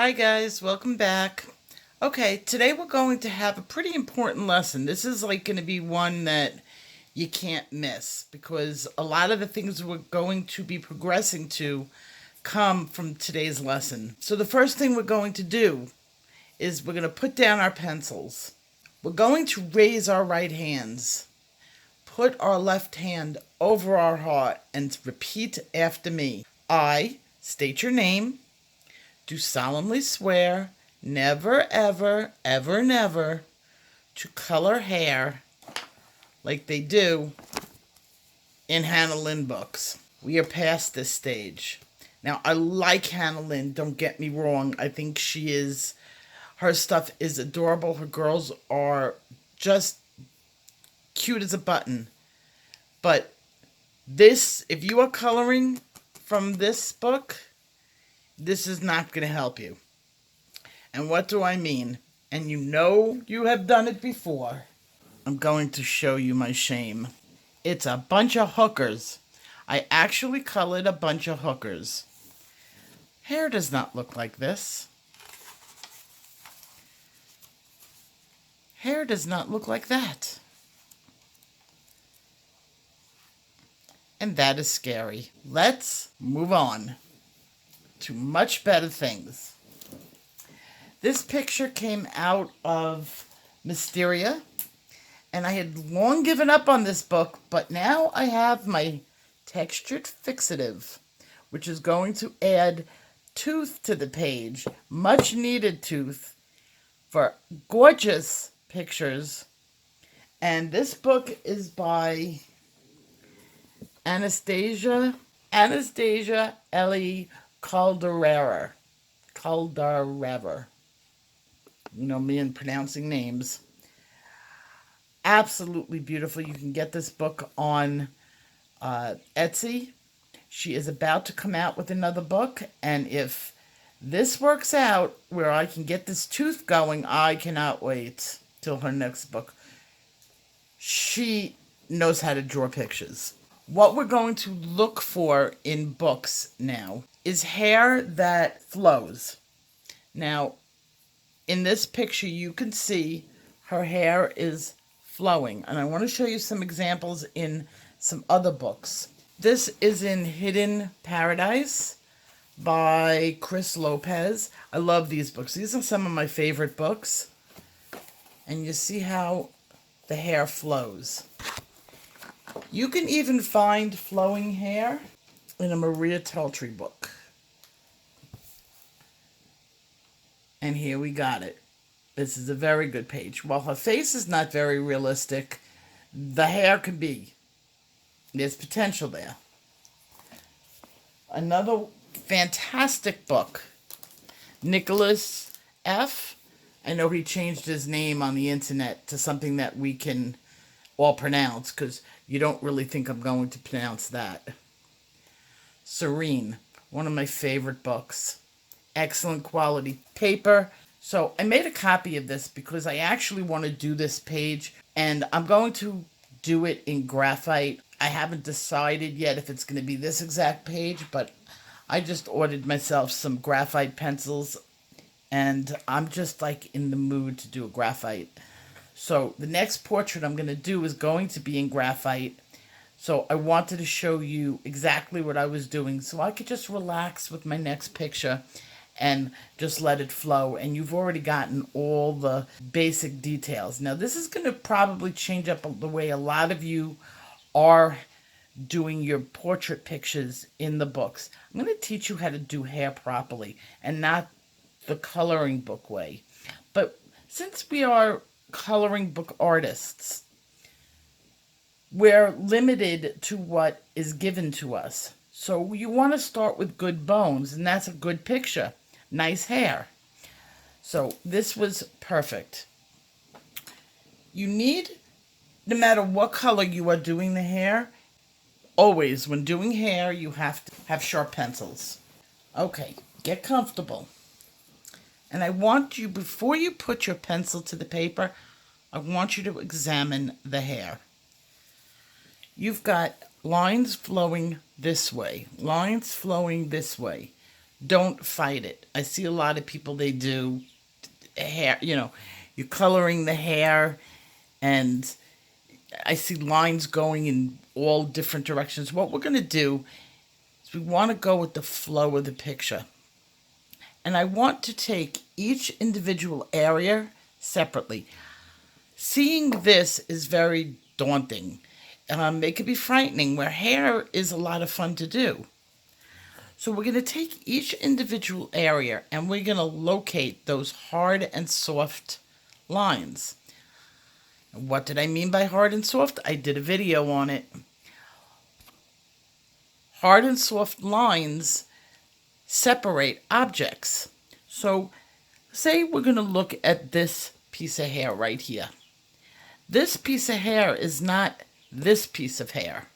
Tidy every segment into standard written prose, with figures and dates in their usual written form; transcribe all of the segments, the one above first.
Hi guys, welcome back. Okay, today we're going to have a pretty important lesson. This is like going to be one that you can't miss because a lot of the things we're going to be progressing to come from today's lesson. So the first thing we're going to do is we're going to put down our pencils. We're going to raise our right hands, put our left hand over our heart, and repeat after me. I state your name. Do solemnly swear never, ever, ever, never to color hair like they do in Hannah Lynn books. We are past this stage. Now, I like Hannah Lynn, don't get me wrong. I think her stuff is adorable. Her girls are just cute as a button. But this, if you are coloring from this book, this is not going to help you. And what do I mean? And you know you have done it before. I'm going to show you my shame. It's a bunch of hookers. I actually colored a bunch of hookers. Hair does not look like this. Hair does not look like that. And that is scary. Let's move on to much better things. This picture came out of Mysteria, and I had long given up on this book, but now I have my textured fixative, which is going to add tooth to the page, much needed tooth for gorgeous pictures. And this book is by Anastasia, Elly, Koldareva. You know me in pronouncing names. Absolutely beautiful. You can get this book on Etsy. She is about to come out with another book, and if this works out where I can get this tooth going, I cannot wait till her next book. She knows how to draw pictures. What we're going to look for in books now is hair that flows. Now, in this picture, you can see her hair is flowing. And I want to show you some examples in some other books. This is in Hidden Paradise by Chris Lopez. I love these books. These are some of my favorite books. And you see how the hair flows. You can even find flowing hair in a Maria Teltry book. And here we got it. This is a very good page. While her face is not very realistic, the hair can be. There's potential there. Another fantastic book. Nicholas F. I know he changed his name on the internet to something that we can all pronounce, because you don't really think I'm going to pronounce that. Serene, one of my favorite books. Excellent quality paper. So I made a copy of this because I actually want to do this page, and I'm going to do it in graphite. I haven't decided yet if it's going to be this exact page, but I just ordered myself some graphite pencils, and I'm just like in the mood to do a graphite. So the next portrait I'm going to do is going to be in graphite. So I wanted to show you exactly what I was doing so I could just relax with my next picture and just let it flow. And you've already gotten all the basic details. Now this is going to probably change up the way a lot of you are doing your portrait pictures in the books. I'm going to teach you how to do hair properly and not the coloring book way. But since we are coloring book artists, we're limited to what is given to us. So you want to start with good bones, and that's a good picture. Nice hair. So this was perfect. You need, no matter what color you are doing the hair, always when doing hair, you have to have sharp pencils. Okay, get comfortable. And I want you, before you put your pencil to the paper, I want you to examine the hair. You've got lines flowing this way, lines flowing this way. Don't fight it. I see a lot of people, they do hair, you're coloring the hair, and I see lines going in all different directions. What we're going to do is we want to go with the flow of the picture. And I want to take each individual area separately. Seeing this is very daunting. It can be frightening, where hair is a lot of fun to do. So we're going to take each individual area and we're going to locate those hard and soft lines. What did I mean by hard and soft? I did a video on it. Hard and soft lines separate objects. So say we're going to look at this piece of hair right here. This piece of hair is not this piece of hair.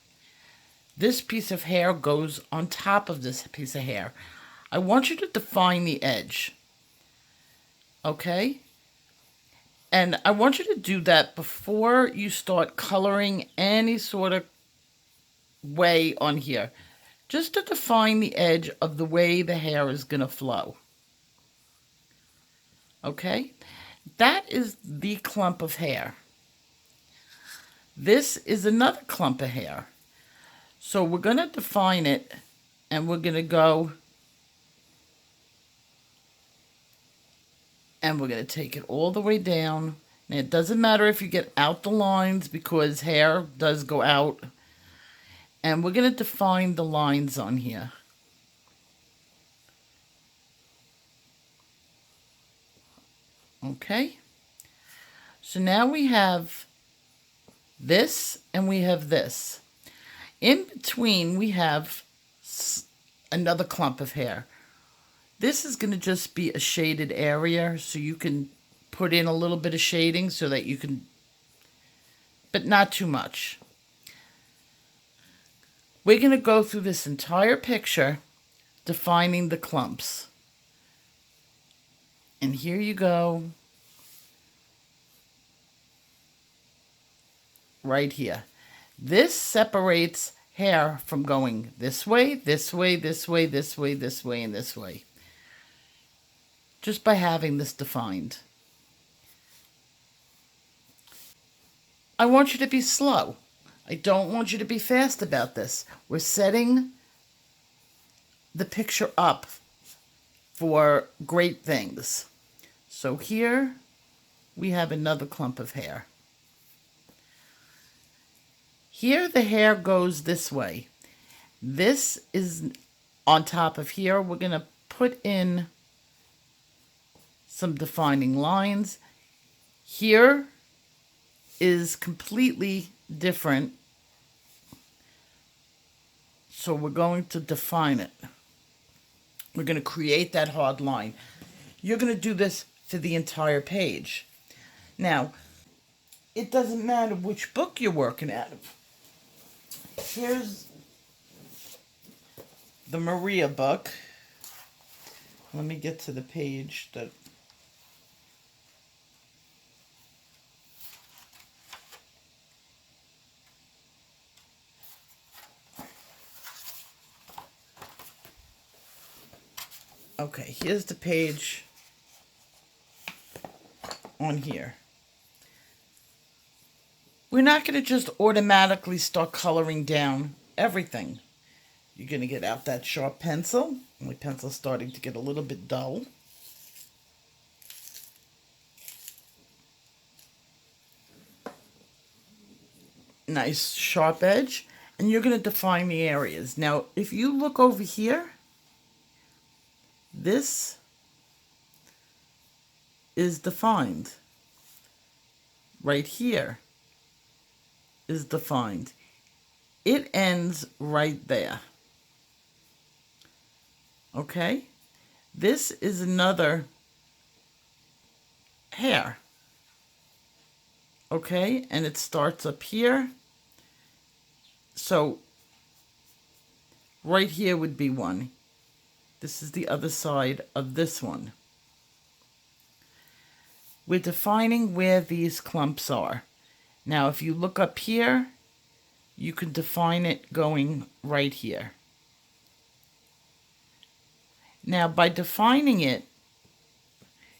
This piece of hair goes on top of this piece of hair. I want you to define the edge. Okay? And I want you to do that before you start coloring any sort of way on here. Just to define the edge of the way the hair is going to flow. Okay? That is the clump of hair. This is another clump of hair. So we're going to define it, and we're going to go, and we're going to take it all the way down. And it doesn't matter if you get out the lines, because hair does go out. And we're going to define the lines on here. Okay? So now we have this and we have this. In between, we have another clump of hair. This is going to just be a shaded area, so you can put in a little bit of shading so that you can, but not too much. We're going to go through this entire picture defining the clumps. And here you go. Right here. This separates hair from going this way, this way, this way, this way, this way, and this way. Just by having this defined. I want you to be slow. I don't want you to be fast about this. We're setting the picture up for great things. So here we have another clump of hair. Here the hair goes this way. This is on top of here. We're going to put in some defining lines. Here is completely different. So we're going to define it. We're going to create that hard line. You're going to do this for the entire page. Now, it doesn't matter which book you're working out of. Here's the Mysteria book. Let me get to the page that... Okay, here's the page on here. We're not going to just automatically start coloring down everything. You're going to get out that sharp pencil. My pencil's starting to get a little bit dull. Nice sharp edge. And you're going to define the areas. Now, if you look over here, this is defined. Right here is defined. It ends right there. Okay? This is another hair. Okay? And it starts up here. So, right here would be one. This is the other side of this one. We're defining where these clumps are. Now, if you look up here, you can define it going right here. Now, by defining it,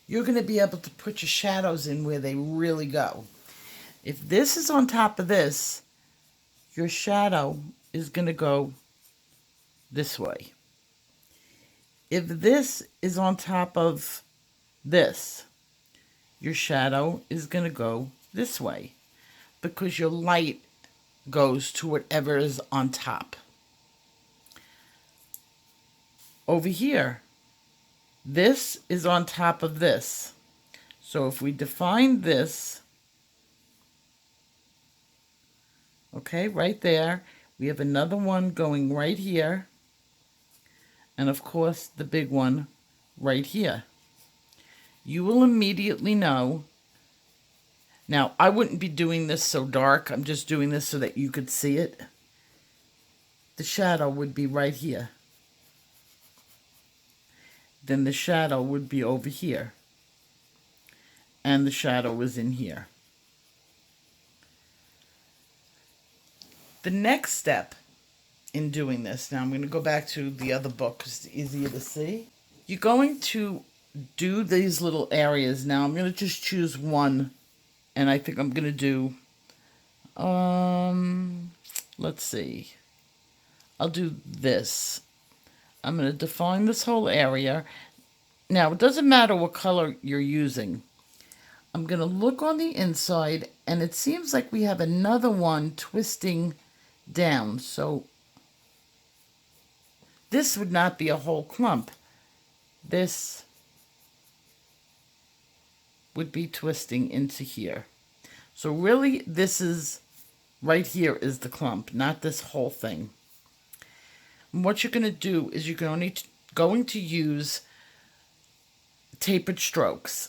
you're going to be able to put your shadows in where they really go. If this is on top of this, your shadow is going to go this way. If this is on top of this, your shadow is going to go this way because your light goes to whatever is on top. Over here, this is on top of this. So if we define this, okay, right there, we have another one going right here, and of course the big one right here. You will immediately know. Now, I wouldn't be doing this so dark. I'm just doing this so that you could see it. The shadow would be right here. Then the shadow would be over here. And the shadow is in here. The next step in doing this, now I'm going to go back to the other book because it's easier to see. You're going to do these little areas. Now I'm going to just choose one, and I think I'm going to do, let's see. I'll do this. I'm going to define this whole area. Now, it doesn't matter what color you're using. I'm going to look on the inside, and it seems like we have another one twisting down. So this would not be a whole clump. This would be twisting into here. So really, this is, right here is the clump, not this whole thing. And what you're going to do is you're going to use tapered strokes.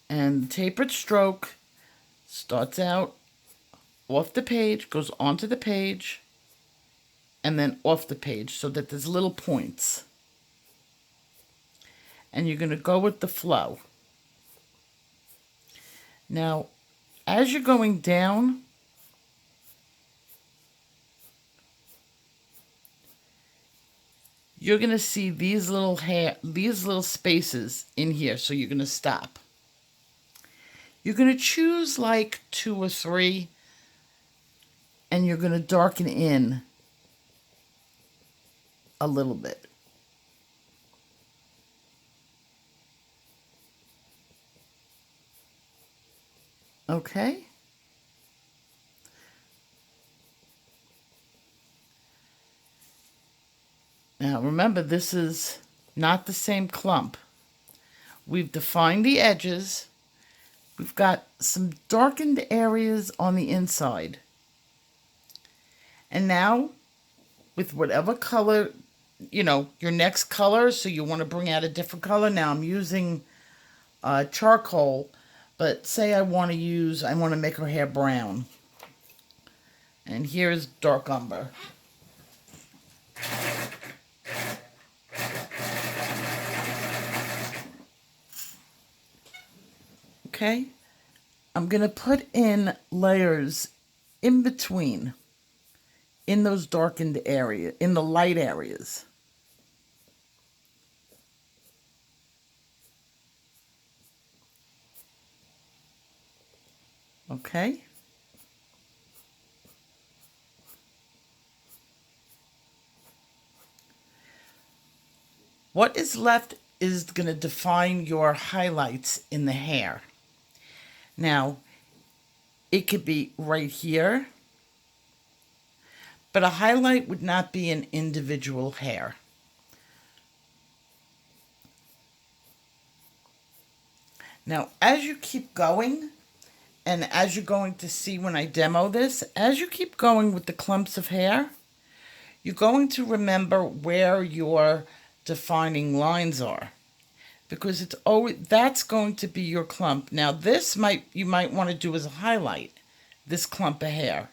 And the tapered stroke starts out off the page, goes onto the page, and then off the page so that there's little points. And you're going to go with the flow. Now, as you're going down, you're going to see these little spaces in here, so you're going to stop. You're going to choose like 2 or 3, and you're going to darken in a little bit. Okay? Now remember, this is not the same clump. We've defined the edges. We've got some darkened areas on the inside. And now, with whatever color, your next color, so you want to bring out a different color. Now I'm using charcoal, but say I want to make her hair brown. And here's dark umber. Okay, I'm going to put in layers in between, in those darkened areas, in the light areas. Okay. What is left is going to define your highlights in the hair. Now, it could be right here, but a highlight would not be an individual hair. Now, as you keep going, and as you're going to see when I demo this, as you keep going with the clumps of hair, you're going to remember where your defining lines are. Because it's always, that's going to be your clump. Now this you might want to do as a highlight, this clump of hair.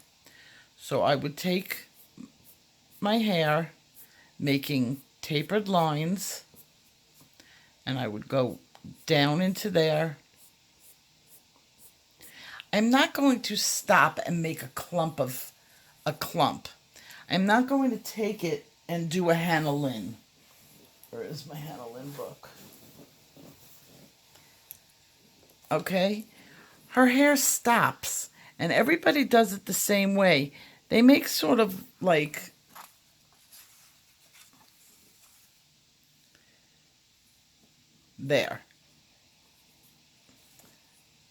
So I would take my hair, making tapered lines, and I would go down into there. I'm not going to stop and make a clump. I'm not going to take it and do a Hannah Lynn. Where is my Hannah Lynn book? Okay? Her hair stops, and everybody does it the same way. They make sort of like there.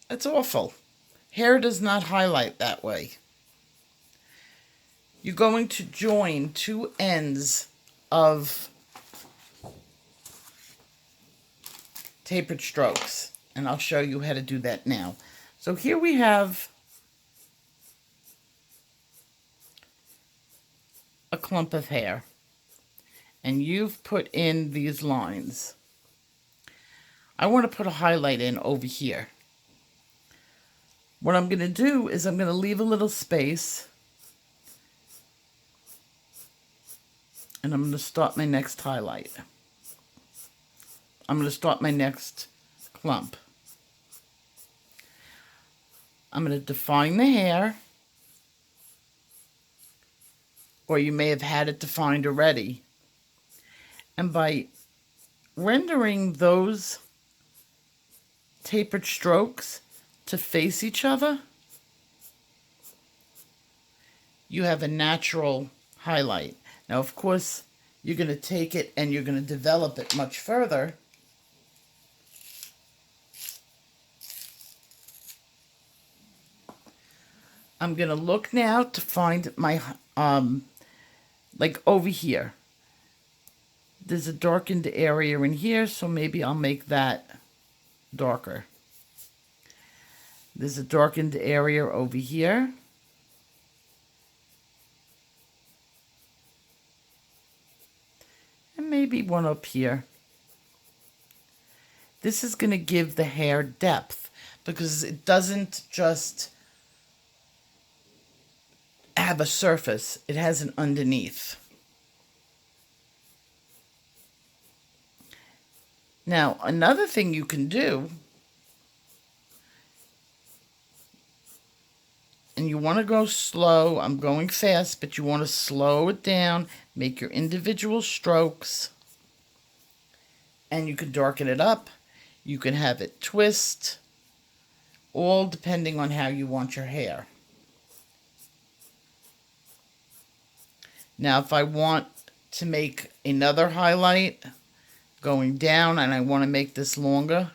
It's awful. Hair does not highlight that way. You're going to join two ends of Tapered Strokes, and I'll show you how to do that now. So here we have a clump of hair, and you've put in these lines. I want to put a highlight in over here. What I'm going to do is I'm going to leave a little space, and I'm going to start my next highlight. I'm going to start my next clump. I'm going to define the hair, or you may have had it defined already. And by rendering those tapered strokes to face each other, you have a natural highlight. Now, of course, you're going to take it and you're going to develop it much further. I'm going to look now to find my, like over here. There's a darkened area in here, so maybe I'll make that darker. There's a darkened area over here. And maybe one up here. This is going to give the hair depth, because it doesn't just have a surface, it has an underneath. Now, another thing you can do, and you want to go slow, I'm going fast, but you want to slow it down, make your individual strokes, and you can darken it up. You can have it twist, all depending on how you want your hair. Now, if I want to make another highlight going down and I want to make this longer,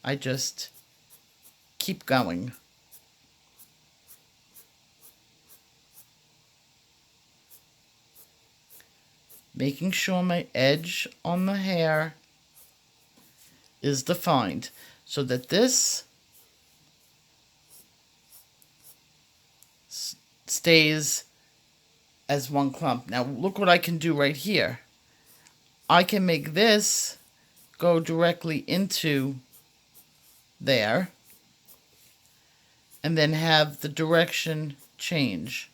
I just keep going. Making sure my edge on the hair is defined so that this stays as one clump. Now look what I can do right here. I can make this go directly into there and then have the direction change.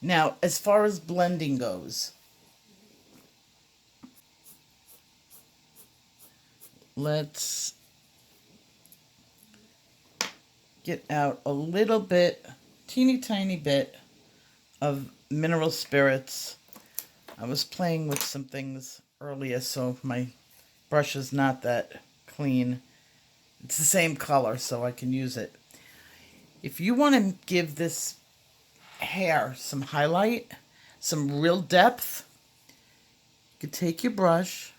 Now, as far as blending goes, let's get out a little bit, teeny tiny bit of mineral spirits. I was playing with some things earlier, so my brush is not that clean. It's the same color, so I can use it. If you want to give this hair some highlight, some real depth, you could take your brush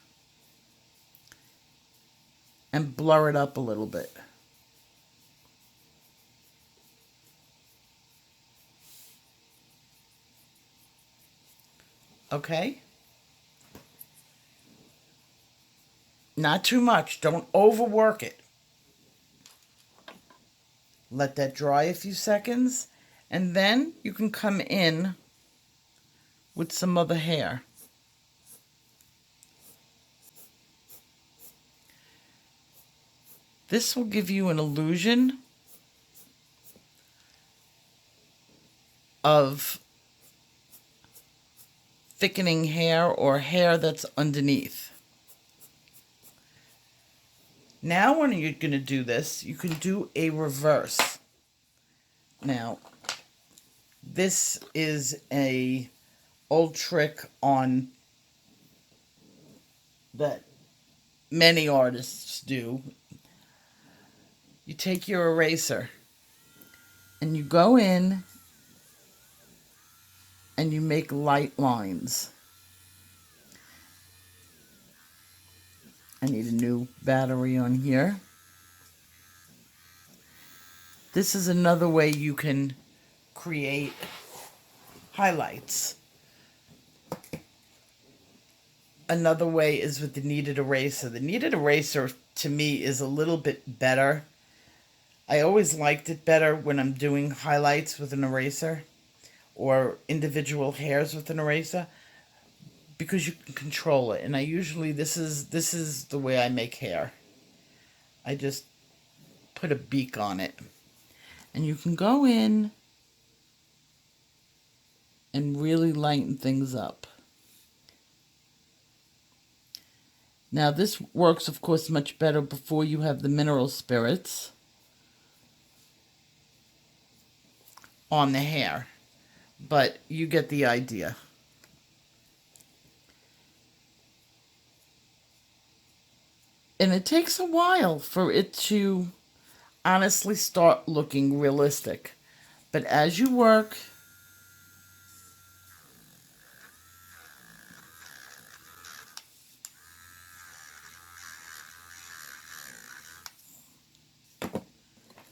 and blur it up a little bit. Okay? Not too much. Don't overwork it. Let that dry a few seconds, and then you can come in with some other hair. This will give you an illusion of thickening hair or hair that's underneath. Now when you're going to do this, you can do a reverse. Now, this is a old trick on that many artists do. You take your eraser and you go in and you make light lines. I need a new battery on here. This is another way you can create highlights. Another way is with the kneaded eraser. The kneaded eraser, to me, is a little bit better. I always liked it better when I'm doing highlights with an eraser or individual hairs with an eraser because you can control it. And I usually, this is the way I make hair. I just put a beak on it. And you can go in and really lighten things up. Now this works, of course, much better before you have the mineral spirits on the hair, but you get the idea. And it takes a while for it to honestly start looking realistic. But as you work,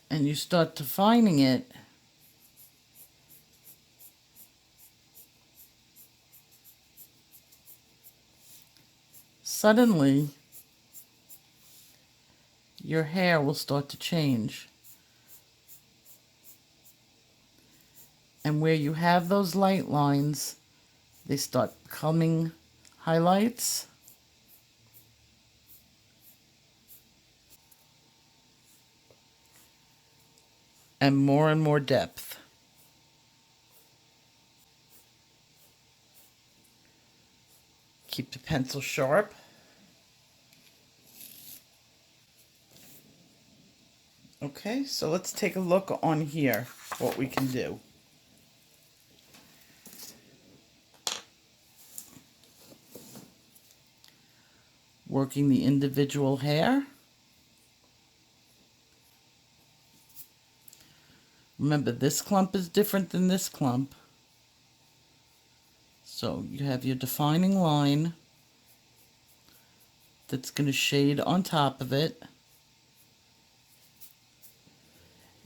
and you start defining it, suddenly your hair will start to change. And where you have those light lines, they start becoming highlights. And more depth. Keep the pencil sharp. Okay, so let's take a look on here, what we can do. Working the individual hair. Remember, this clump is different than this clump. So you have your defining line that's going to shade on top of it.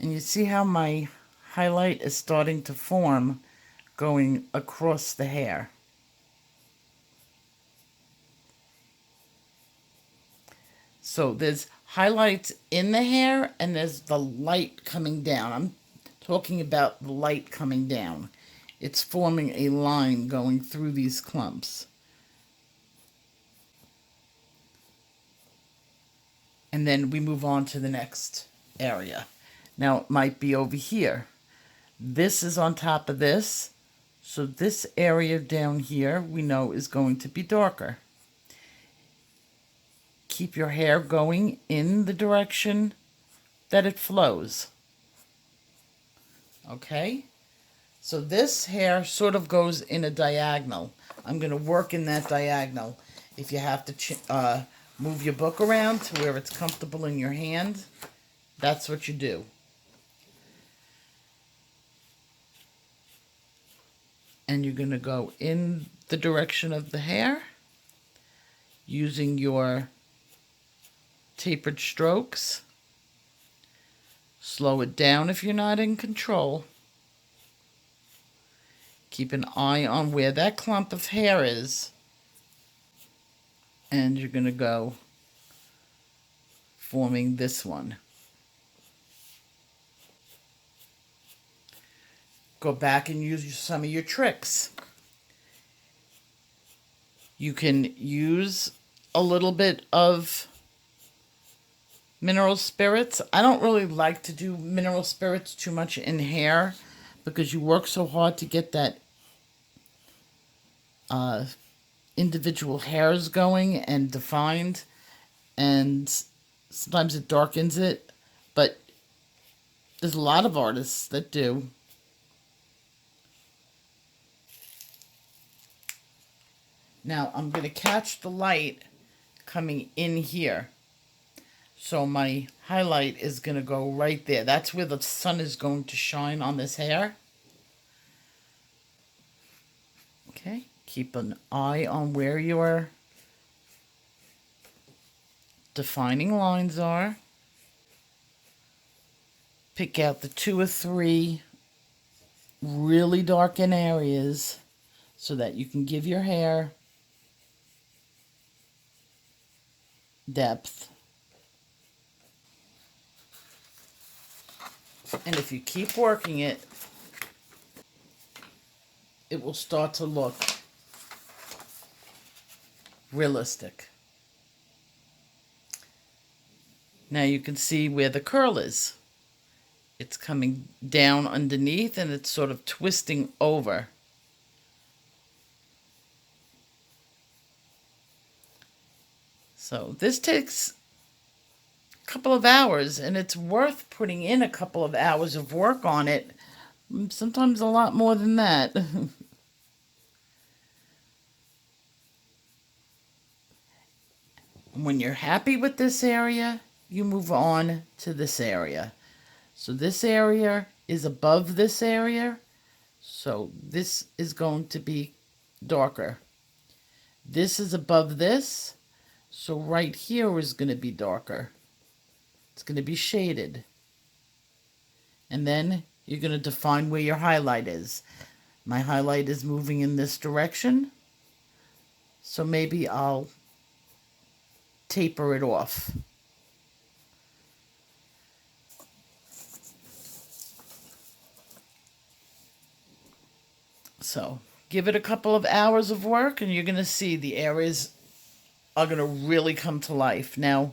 And you see how my highlight is starting to form going across the hair. So there's highlights in the hair and there's the light coming down. I'm talking about the light coming down. It's forming a line going through these clumps. And then we move on to the next area. Now it might be over here. This is on top of this. So this area down here we know is going to be darker. Keep your hair going in the direction that it flows. Okay? So this hair sort of goes in a diagonal. I'm going to work in that diagonal. If you have to move your book around to where it's comfortable in your hand, that's what you do. And you're going to go in the direction of the hair using your tapered strokes. Slow it down if you're not in control. Keep an eye on where that clump of hair is. And you're going to go forming this one. Go back and use some of your tricks. You can use a little bit of mineral spirits. I don't really like to do mineral spirits too much in hair because you work so hard to get that individual hairs going and defined, and Sometimes it darkens it, but there's a lot of artists that do. Now I'm going to catch the light coming in here. So my highlight is going to go right there. That's where the sun is going to shine on this hair. Okay, keep an eye on where your defining lines are. Pick out the 2 or 3 really darken areas so that you can give your hair depth. And if you keep working it, it will start to look realistic. Now you can see where the curl is. It's coming down underneath and it's sort of twisting over. So this takes a couple of hours, and it's worth putting in a couple of hours of work on it. Sometimes a lot more than that. When you're happy with this area, you move on to this area. So this area is above this area, so this is going to be darker. This is above this, so right here is going to be darker. It's going to be shaded. And then you're going to define where your highlight is. My highlight is moving in this direction, so maybe I'll taper it off. So give it a couple of hours of work and you're going to see the areas are going to really come to life. Now,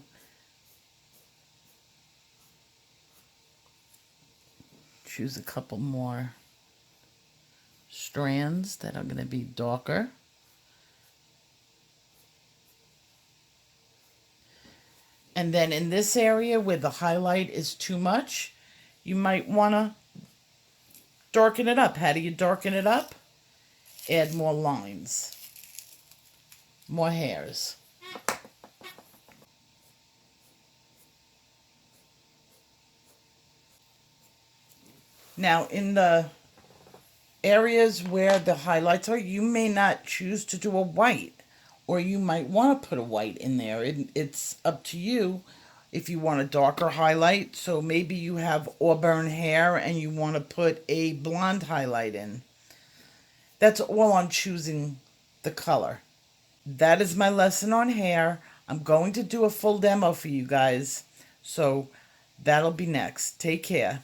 choose a couple more strands that are going to be darker. And then in this area where the highlight is too much, you might want to darken it up. How do you darken it up? Add more lines, more hairs. Now, in the areas where the highlights are, you may not choose to do a white, or you might want to put a white in there. It's up to you if you want a darker highlight. So maybe you have auburn hair and you want to put a blonde highlight in. That's all on choosing the color. That is my lesson on hair. I'm going to do a full demo for you guys. So that'll be next. Take care.